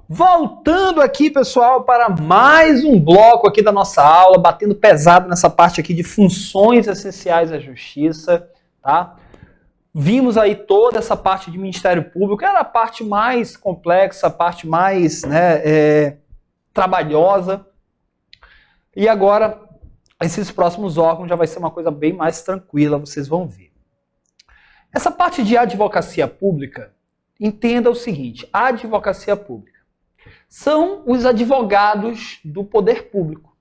Voltando aqui, pessoal, para mais um bloco aqui da nossa aula, batendo pesado nessa parte aqui de funções essenciais à justiça, tá? Vimos aí toda essa parte de Ministério Público, era a parte mais complexa, a parte mais trabalhosa. E agora, esses próximos órgãos já vai ser uma coisa bem mais tranquila, vocês vão ver. Essa parte de advocacia pública, entenda o seguinte, a advocacia pública são os advogados do poder público.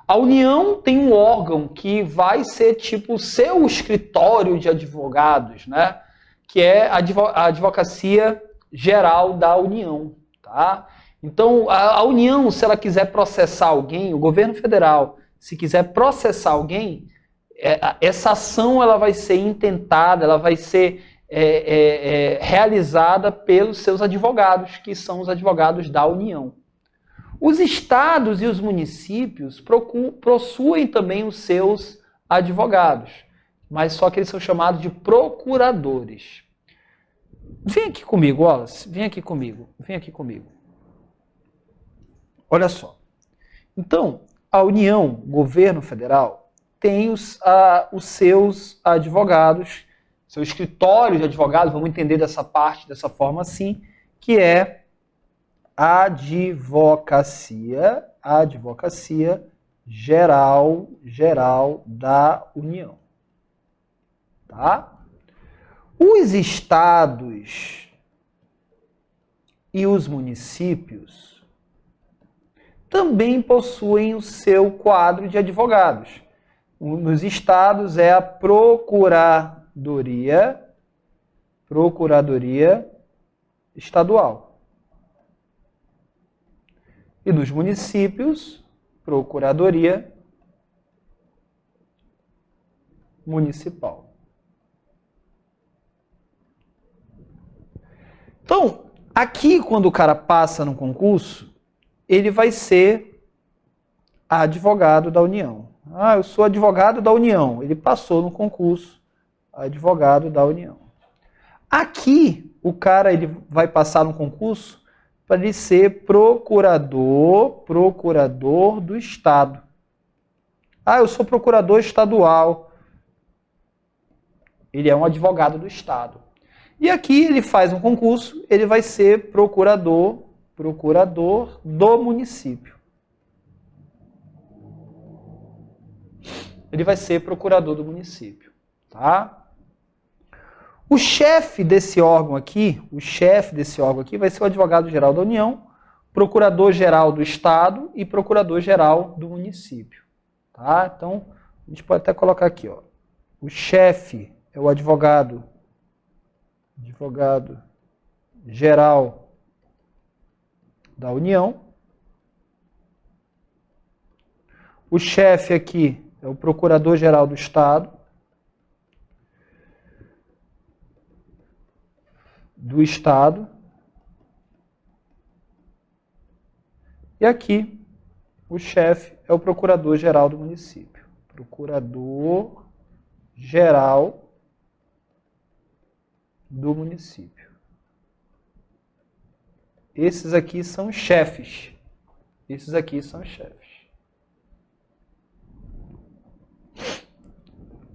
A União tem um órgão que vai ser tipo o seu escritório de advogados, né? Que é a Advocacia Geral da União, tá? Então, a União, se ela quiser processar alguém, o governo federal, se quiser processar alguém, essa ação ela vai ser intentada, ela vai ser realizada pelos seus advogados, que são os advogados da União. Os estados e os municípios possuem também os seus advogados, mas só que eles são chamados de procuradores. Vem aqui comigo, Wallace, vem aqui comigo. Olha só. Então, a União, governo federal, tem os seus advogados, seu escritório de advogados, vamos entender dessa parte, dessa forma assim, que é a advocacia geral da União. Tá? Os estados e os municípios também possuem o seu quadro de advogados. Nos estados é a Procuradoria Estadual. E dos municípios, Procuradoria Municipal. Então, aqui quando o cara passa no concurso, ele vai ser advogado da União. Ah, eu sou advogado da União. Ele passou no concurso, advogado da União. Aqui, o cara ele vai passar no concurso para ele ser procurador do Estado. Ah, eu sou procurador estadual. Ele é um advogado do Estado. E aqui ele faz um concurso, ele vai ser procurador do município. Ele vai ser procurador do município, tá? O chefe desse órgão aqui vai ser o advogado-geral da União, procurador-geral do Estado e procurador-geral do município, tá? Então, a gente pode até colocar aqui, ó. O chefe é o advogado-geral da União. O chefe aqui é o Procurador-Geral do Estado, e aqui o chefe é o Procurador-Geral do município. Procurador-Geral do município. Esses aqui são chefes.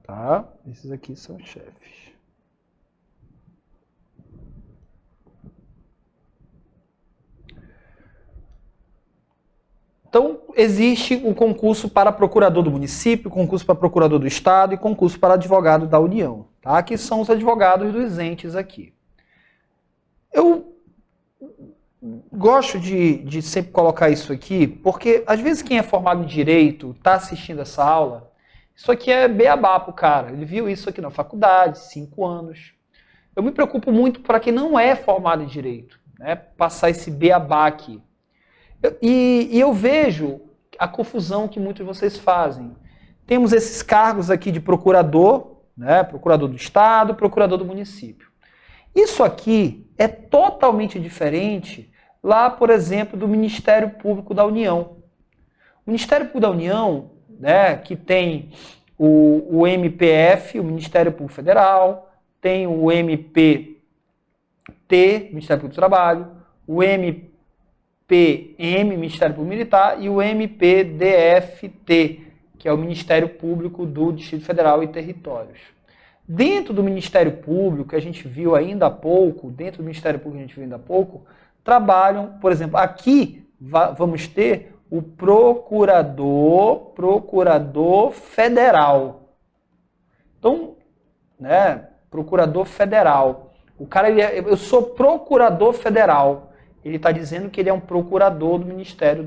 Tá? Esses aqui são chefes. Então, existe o concurso para procurador do município, concurso para procurador do Estado e concurso para advogado da União, tá? Que são os advogados dos entes aqui. Eu gosto de sempre colocar isso aqui, porque às vezes quem é formado em Direito está assistindo essa aula. Isso aqui é beabá pro cara. Ele viu isso aqui na faculdade, 5 anos. Eu me preocupo muito para quem não é formado em Direito, né? Passar esse beabá aqui. E eu vejo a confusão que muitos de vocês fazem. Temos esses cargos aqui de procurador, né? Procurador do Estado, procurador do município. Isso aqui é totalmente diferente lá, por exemplo, do Ministério Público da União. O Ministério Público da União, né, que tem o MPF, o Ministério Público Federal, tem o MPT, Ministério Público do Trabalho, o MPM, Ministério Público Militar, e o MPDFT, que é o Ministério Público do Distrito Federal e Territórios. Dentro do Ministério Público, que a gente viu ainda há pouco, trabalham, por exemplo, aqui vamos ter o procurador federal. Então, né, procurador federal. O cara, eu sou procurador federal. Ele está dizendo que ele é um procurador do Ministério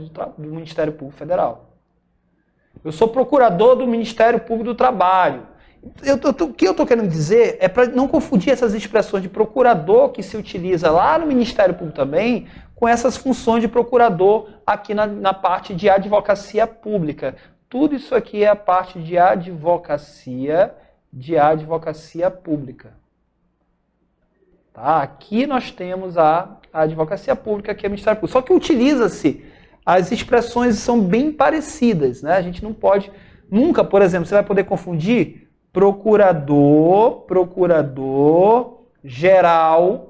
Público Federal. Eu sou procurador do Ministério Público do Trabalho. O que eu estou querendo dizer é para não confundir essas expressões de procurador que se utiliza lá no Ministério Público também com essas funções de procurador aqui na parte de advocacia pública. Tudo isso aqui é a parte de advocacia pública. Tá? Aqui nós temos a advocacia pública, que é o Ministério Público. Só que utiliza-se, as expressões são bem parecidas, né? A gente não pode, nunca, por exemplo, você vai poder confundir procurador geral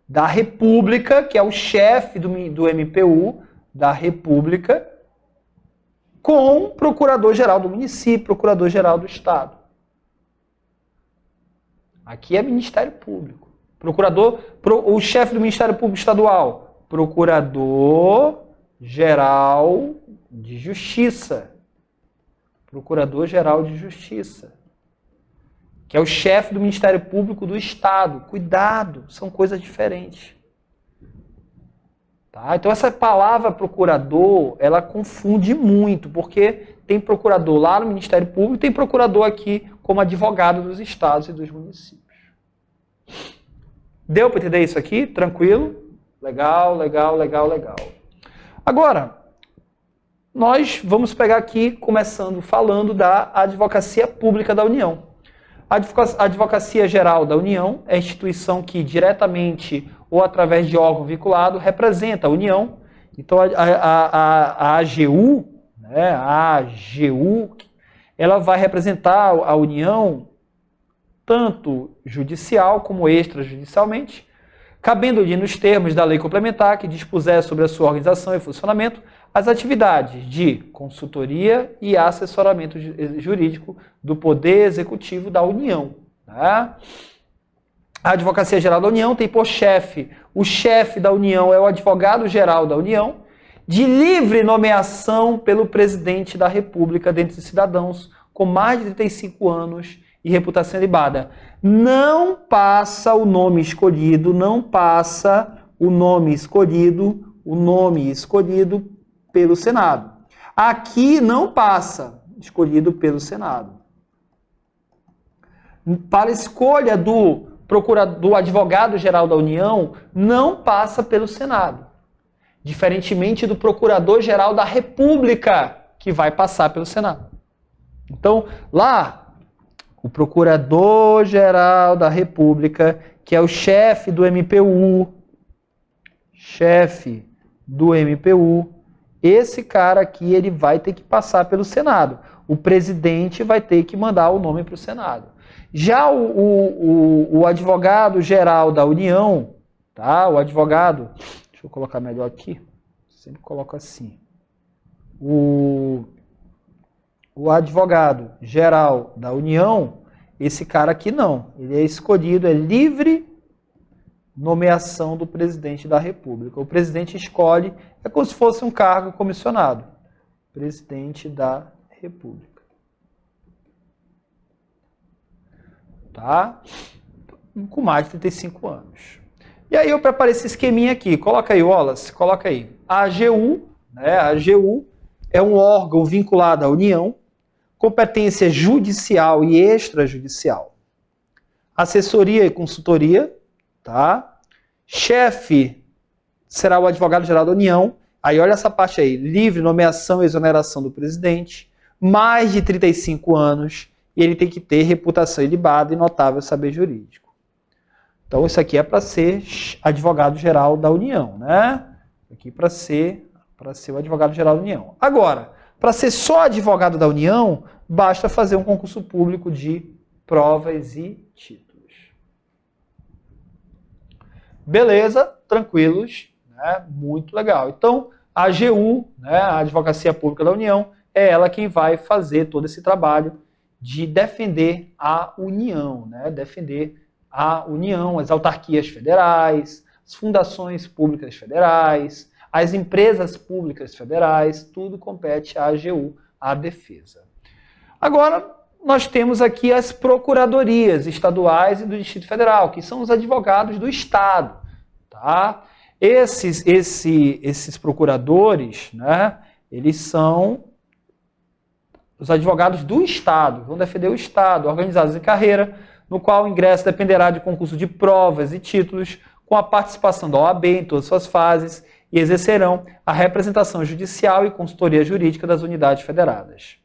da República, que é o chefe do MPU da República, com procurador-geral do município, procurador-geral do Estado. Aqui é Ministério Público. O chefe do Ministério Público Estadual, Procurador-Geral de Justiça. Procurador-Geral de Justiça. Que é o chefe do Ministério Público do Estado. Cuidado, são coisas diferentes. Tá? Então essa palavra procurador, ela confunde muito, porque tem procurador lá no Ministério Público, tem procurador aqui como advogado dos estados e dos municípios. Deu para entender isso aqui? Tranquilo? Legal. Agora, nós vamos pegar aqui, começando falando da Advocacia Pública da União. A Advocacia Geral da União é a instituição que diretamente ou através de órgão vinculado representa a União. Então a AGU, né, ela vai representar a União tanto judicial como extrajudicialmente, cabendo-lhe nos termos da lei complementar que dispuser sobre a sua organização e funcionamento as atividades de consultoria e assessoramento jurídico do Poder Executivo da União. Tá? A Advocacia Geral da União tem por chefe, o chefe da União é o Advogado-Geral da União, de livre nomeação pelo Presidente da República dentre os cidadãos com mais de 35 anos e reputação ilibada. Não passa o nome escolhido, pelo Senado. Aqui não passa, escolhido pelo Senado. Para a escolha do Advogado-Geral da União, não passa pelo Senado. Diferentemente do Procurador-Geral da República, que vai passar pelo Senado. Então, lá, o Procurador-Geral da República, que é o chefe do MPU, esse cara aqui ele vai ter que passar pelo Senado. O presidente vai ter que mandar o nome para o Senado. Já o Advogado-Geral da União, tá? O advogado, deixa eu colocar melhor aqui, sempre coloco assim. O Advogado-Geral da União, esse cara aqui não. Ele é escolhido, é livre nomeação do presidente da República. O presidente escolhe, é como se fosse um cargo comissionado. Presidente da República. Tá? Com mais de 35 anos. E aí eu preparei esse esqueminha aqui. Coloca aí, Wallace, coloca aí. A AGU, né? A AGU é um órgão vinculado à União, competência judicial e extrajudicial. Assessoria e consultoria, tá? Chefe será o Advogado-Geral da União. Aí olha essa parte aí, livre nomeação e exoneração do presidente, mais de 35 anos, e ele tem que ter reputação ilibada e notável saber jurídico. Então isso aqui é para ser Advogado-Geral da União, né? Aqui para ser o Advogado-Geral da União. Agora, para ser só advogado da União, basta fazer um concurso público de provas e títulos. Beleza, tranquilos. né? Muito legal. Então, a AGU, né, a Advocacia Pública da União, é ela quem vai fazer todo esse trabalho de defender a União, né? Defender a União, as autarquias federais, as fundações públicas federais, as empresas públicas federais, tudo compete à AGU, à defesa. Agora, nós temos aqui as procuradorias estaduais e do Distrito Federal, que são os advogados do Estado. Tá? Esses procuradores, né, eles são os advogados do Estado, vão defender o Estado, organizados em carreira, no qual o ingresso dependerá de concurso de provas e títulos, com a participação da OAB em todas as suas fases, e exercerão a representação judicial e consultoria jurídica das unidades federadas.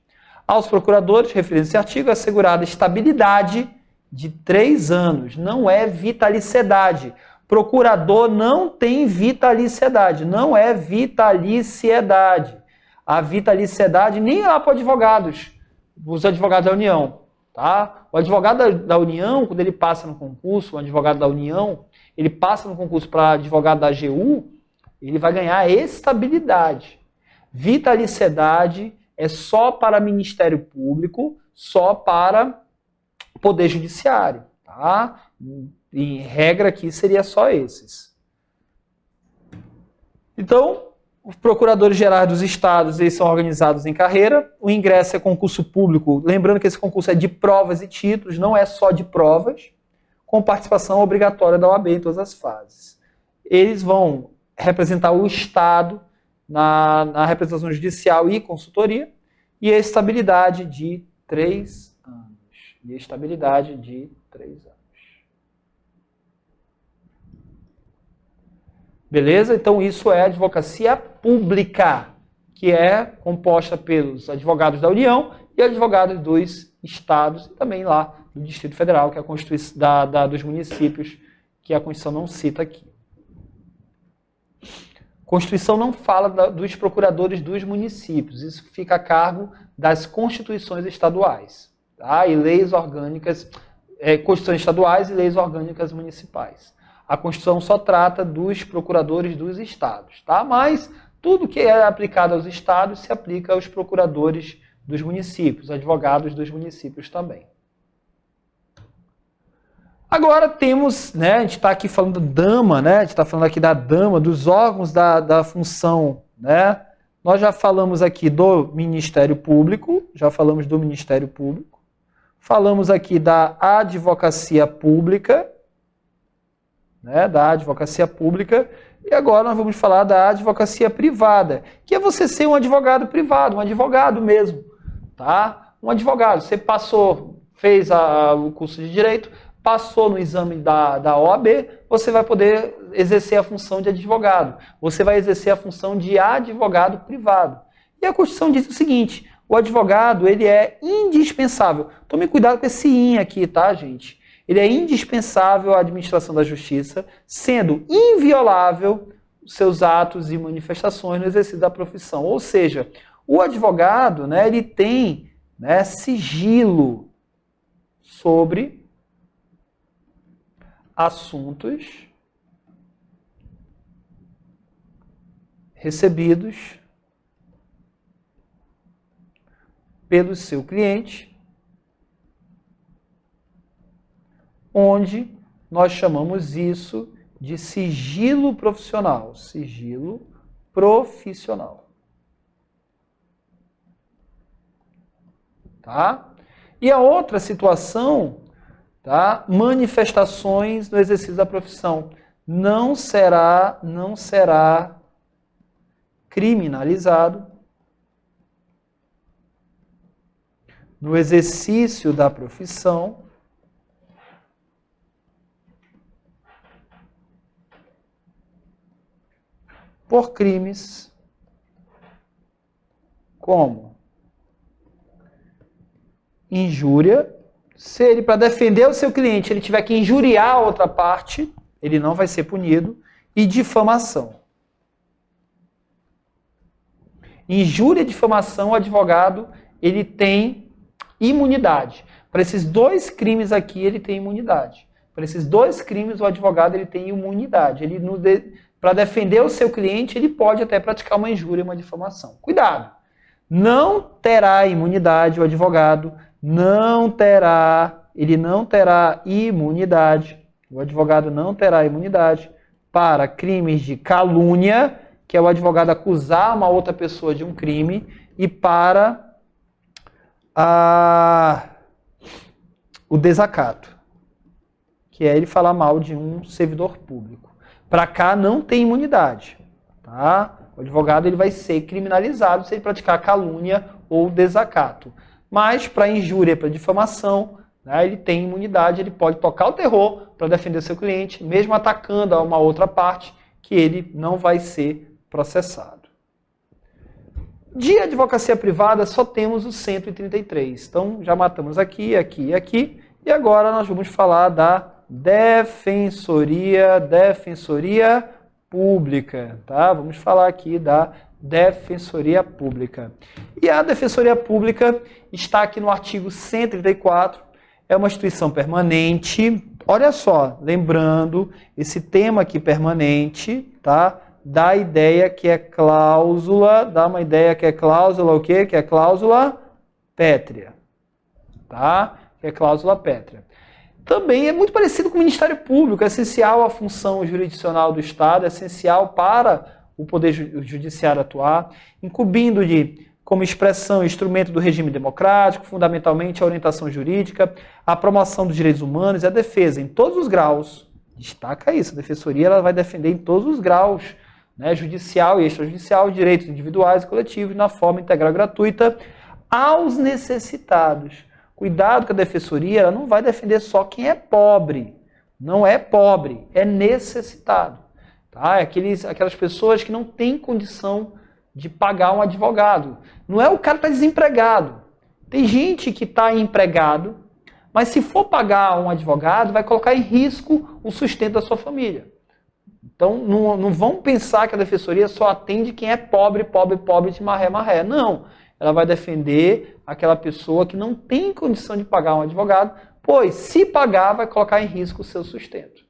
Aos procuradores, referindo esse artigo, é assegurada estabilidade de 3 anos, não é vitaliciedade. Procurador não tem vitaliciedade, não é vitaliciedade. A vitaliciedade nem é lá para advogados, os advogados da União. Tá? O advogado da União, quando ele passa no concurso, o advogado da União, ele passa no concurso para advogado da AGU, ele vai ganhar estabilidade. Vitaliciedade é só para Ministério Público, só para Poder Judiciário. Tá? Em regra aqui seria só esses. Então, os procuradores gerais dos estados, eles são organizados em carreira. O ingresso é concurso público. Lembrando que esse concurso é de provas e títulos, não é só de provas, com participação obrigatória da OAB em todas as fases. Eles vão representar o Estado na representação judicial e consultoria, e a estabilidade de 3 anos. E a estabilidade de 3 anos. Beleza? Então isso é advocacia pública, que é composta pelos advogados da União e advogados dos estados, e também lá do Distrito Federal, que é a Constituição dos municípios, que a Constituição não cita aqui. A Constituição não fala dos procuradores dos municípios, isso fica a cargo das constituições estaduais, tá? E leis orgânicas, constituições estaduais e leis orgânicas municipais. A Constituição só trata dos procuradores dos estados, tá? Mas tudo que é aplicado aos estados se aplica aos procuradores dos municípios, advogados dos municípios também. Agora temos, né, a gente está aqui falando da dama, né? A gente está falando aqui da dama, dos órgãos da função, né? Nós já falamos aqui do Ministério Público, falamos aqui da Advocacia Pública, né, da advocacia pública, e agora nós vamos falar da advocacia privada, que é você ser um advogado privado, um advogado mesmo, tá? Um advogado, você fez o curso de Direito, passou no exame da OAB, você vai poder exercer a função de advogado, você vai exercer a função de advogado privado. E a Constituição diz o seguinte, o advogado, ele é indispensável. Tome cuidado com esse "in" aqui, tá, gente? Ele é indispensável à administração da justiça, sendo inviolável os seus atos e manifestações no exercício da profissão. Ou seja, o advogado, né, ele tem, né, sigilo sobre assuntos recebidos pelo seu cliente, onde nós chamamos isso de sigilo profissional. Sigilo profissional. Tá? E a outra situação, tá? Manifestações no exercício da profissão. Não será criminalizado no exercício da profissão por crimes como injúria. Se ele, para defender o seu cliente, ele tiver que injuriar a outra parte, ele não vai ser punido. E difamação. Injúria e difamação, o advogado, ele tem imunidade. Para esses 2 crimes aqui, ele tem imunidade. Para esses 2 crimes, o advogado ele tem imunidade. Ele para defender o seu cliente, ele pode até praticar uma injúria, uma difamação. Cuidado! Não terá imunidade o advogado, ele não terá imunidade, o advogado não terá imunidade para crimes de calúnia, que é o advogado acusar uma outra pessoa de um crime, e para o desacato, que é ele falar mal de um servidor público. Para cá não tem imunidade, tá? O advogado ele vai ser criminalizado se ele praticar calúnia ou desacato. Mas para injúria, para difamação, né, ele tem imunidade, ele pode tocar o terror para defender seu cliente, mesmo atacando a uma outra parte, que ele não vai ser processado. De advocacia privada só temos o 133. Então já matamos aqui, aqui e aqui. E agora nós vamos falar da defensoria pública, tá? Vamos falar aqui da defensoria pública. E a defensoria pública está aqui no artigo 134, é uma instituição permanente. Olha só, lembrando, esse tema aqui permanente, tá? Dá a ideia que é cláusula, dá uma ideia que é cláusula o quê? Que é cláusula pétrea, tá? Que é cláusula pétrea. Também é muito parecido com o Ministério Público, é essencial a função jurisdicional do Estado, é essencial para o Poder Judiciário atuar, incumbindo de, como expressão e instrumento do regime democrático, fundamentalmente a orientação jurídica, a promoção dos direitos humanos e a defesa em todos os graus. Destaca isso, a defensoria ela vai defender em todos os graus, né, judicial e extrajudicial, direitos individuais e coletivos, na forma integral e gratuita, aos necessitados. Cuidado que a defensoria ela não vai defender só quem é pobre. Não é pobre, é necessitado. Tá? É aquelas pessoas que não têm condição de pagar um advogado. Não é o cara que está desempregado. Tem gente que está empregado, mas se for pagar um advogado, vai colocar em risco o sustento da sua família. Então, não vão pensar que a defensoria só atende quem é pobre, pobre, pobre de maré, maré. Não. Ela vai defender aquela pessoa que não tem condição de pagar um advogado, pois, se pagar, vai colocar em risco o seu sustento.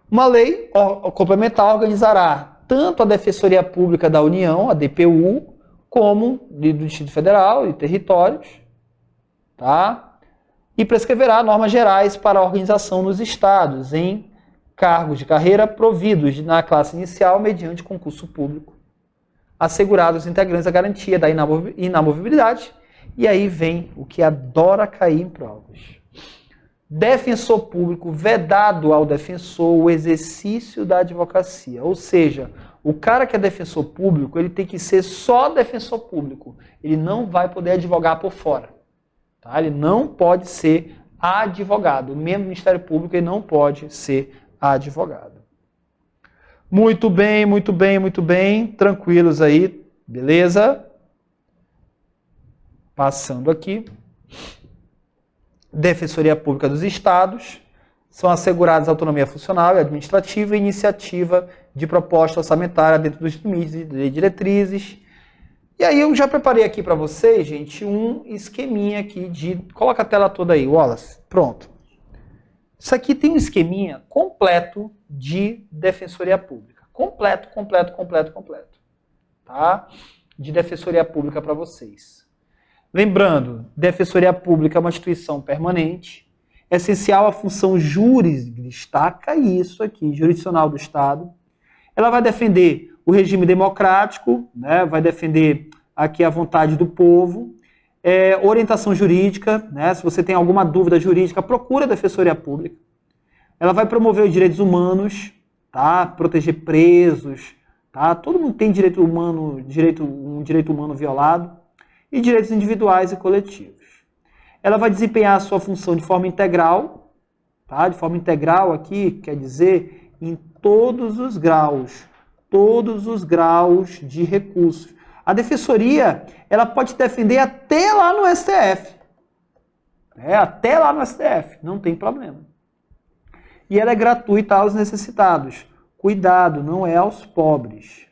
Uma lei complementar organizará tanto a Defensoria Pública da União, a DPU, como do Distrito Federal e territórios, tá? E prescreverá normas gerais para a organização nos estados, em cargos de carreira providos na classe inicial mediante concurso público, assegurados os integrantes a garantia da inamovibilidade. E aí vem o que adora cair em provas. Defensor público, vedado ao defensor o exercício da advocacia. Ou seja, o cara que é defensor público, ele tem que ser só defensor público. Ele não vai poder advogar por fora. Tá? Ele não pode ser advogado. O membro do Ministério Público ele não pode ser advogado. Muito bem, muito bem, muito bem. Tranquilos aí, beleza? Passando aqui. Defensoria Pública dos Estados. São asseguradas a autonomia funcional e administrativa e iniciativa de proposta orçamentária dentro dos limites de diretrizes. E aí eu já preparei aqui para vocês, gente, um esqueminha aqui de... Coloca a tela toda aí, Wallace. Pronto. Isso aqui tem um esqueminha completo de defensoria pública. Completo. Tá? De defensoria pública para vocês. Lembrando, defensoria pública é uma instituição permanente, é essencial a função jurídica, destaca isso aqui, jurisdicional do Estado. Ela vai defender o regime democrático, né? Vai defender aqui a vontade do povo, orientação jurídica, né? Se você tem alguma dúvida jurídica, procura a Defensoria Pública. Ela vai promover os direitos humanos, tá? Proteger presos, tá? Todo mundo tem direito humano, um direito humano violado, e direitos individuais e coletivos. Ela vai desempenhar a sua função de forma integral, tá? De forma integral aqui quer dizer em todos os graus de recursos. A defensoria, ela pode defender até lá no STF. Até lá no STF, não tem problema. E ela é gratuita aos necessitados. Cuidado, não é aos pobres.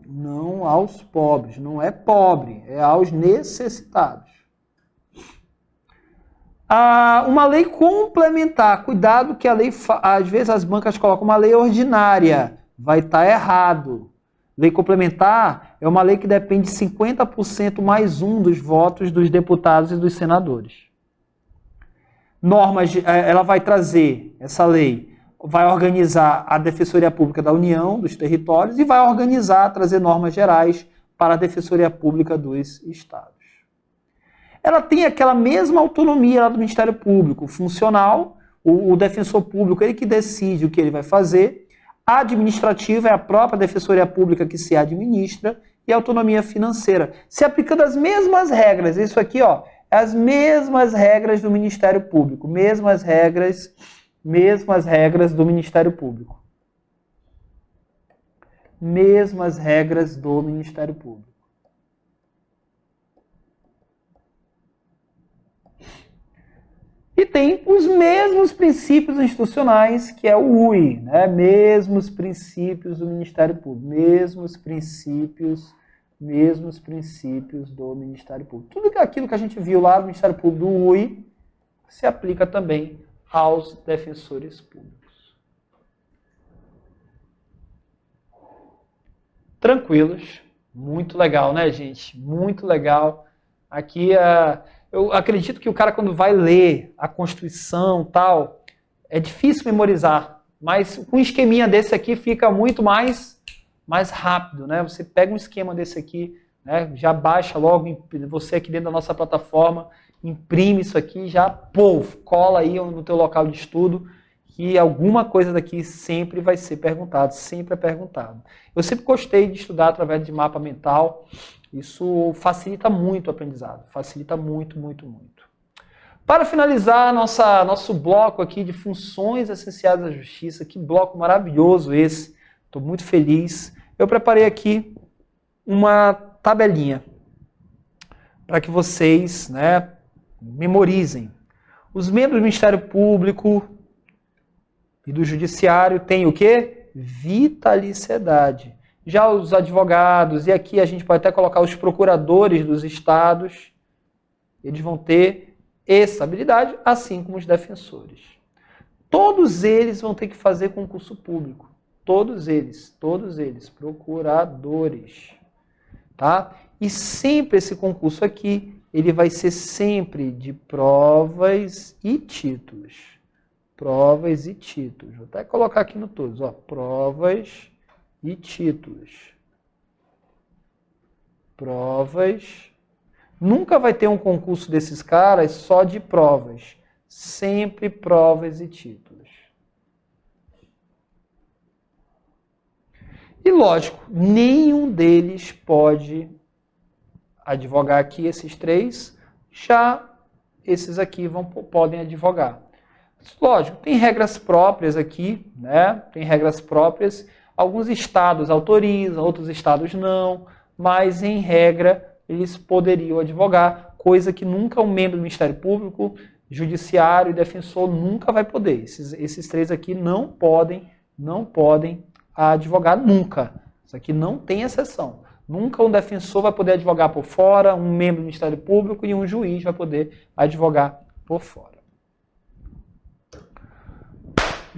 Não aos pobres, não é pobre, é aos necessitados. Uma lei complementar. Cuidado que a lei, às vezes as bancas colocam uma lei ordinária. Vai estar errado. Lei complementar é uma lei que depende de 50% mais um dos votos dos deputados e dos senadores. Normas, ela vai trazer, essa lei, vai organizar a Defensoria Pública da União, dos territórios, e vai organizar, trazer normas gerais para a Defensoria Pública dos estados. Ela tem aquela mesma autonomia lá do Ministério Público, funcional, o defensor público, ele que decide o que ele vai fazer. A administrativa é a própria Defensoria Pública que se administra, e a autonomia financeira, se aplicando as mesmas regras. Isso aqui, ó, as mesmas regras do Ministério Público, mesmas regras do Ministério Público. Mesmas regras do Ministério Público. E tem os mesmos princípios institucionais, que é o UI, né? Mesmos princípios do Ministério Público, mesmos princípios do Ministério Público. Tudo aquilo que a gente viu lá no Ministério Público do UI se aplica também aos defensores públicos. Tranquilos, muito legal, né, gente? Muito legal. Aqui eu acredito que o cara, quando vai ler a Constituição tal, é difícil memorizar, mas com um esqueminha desse aqui fica muito mais rápido, né? Você pega um esquema desse aqui, né? Já baixa logo, você aqui dentro da nossa plataforma, imprime isso aqui, já cola aí no teu local de estudo, que alguma coisa daqui sempre vai ser perguntado, sempre é perguntado. Eu sempre gostei de estudar através de mapa mental. Isso facilita muito o aprendizado, facilita muito, muito, muito. Para finalizar nosso bloco aqui de funções essenciais da justiça, que bloco maravilhoso esse, estou muito feliz. Eu preparei aqui uma tabelinha para que vocês, né, memorizem. Os membros do Ministério Público e do Judiciário têm o quê? Vitaliciedade. Já os advogados, e aqui a gente pode até colocar os procuradores dos estados, eles vão ter estabilidade, assim como os defensores. Todos eles vão ter que fazer concurso público. Todos eles, procuradores. Tá? E sempre esse concurso aqui, ele vai ser sempre de provas e títulos. Provas e títulos. Vou até colocar aqui no todos, ó, provas e títulos. Provas. Nunca vai ter um concurso desses caras só de provas. Sempre provas e títulos. E lógico, nenhum deles pode advogar aqui, esses três. Já esses aqui podem advogar. Lógico, tem regras próprias aqui, né? Tem regras próprias. Alguns estados autorizam, outros estados não, mas em regra eles poderiam advogar, coisa que nunca um membro do Ministério Público, Judiciário e Defensor nunca vai poder. Esses três aqui não podem advogar nunca. Isso aqui não tem exceção. Nunca um defensor vai poder advogar por fora, um membro do Ministério Público e um juiz vai poder advogar por fora.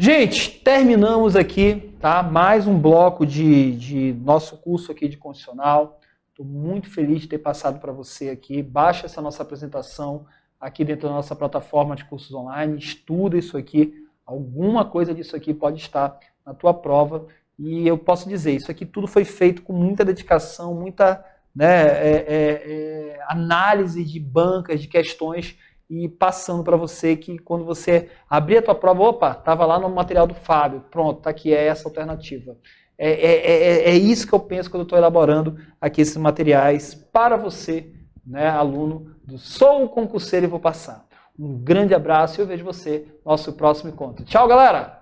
Gente, terminamos aqui, tá? Mais um bloco de nosso curso aqui de Constitucional. Estou muito feliz de ter passado para você aqui. Baixa essa nossa apresentação aqui dentro da nossa plataforma de cursos online. Estuda isso aqui. Alguma coisa disso aqui pode estar na tua prova. E eu posso dizer, isso aqui tudo foi feito com muita dedicação, muita, né, análise de bancas, de questões, e passando para você que quando você abrir a tua prova, opa, estava lá no material do Fábio, pronto, tá aqui, é essa alternativa. É isso que eu penso quando eu estou elaborando aqui esses materiais para você, né, aluno do Sou Concurseiro e Vou Passar. Um grande abraço e eu vejo você no nosso próximo encontro. Tchau, galera!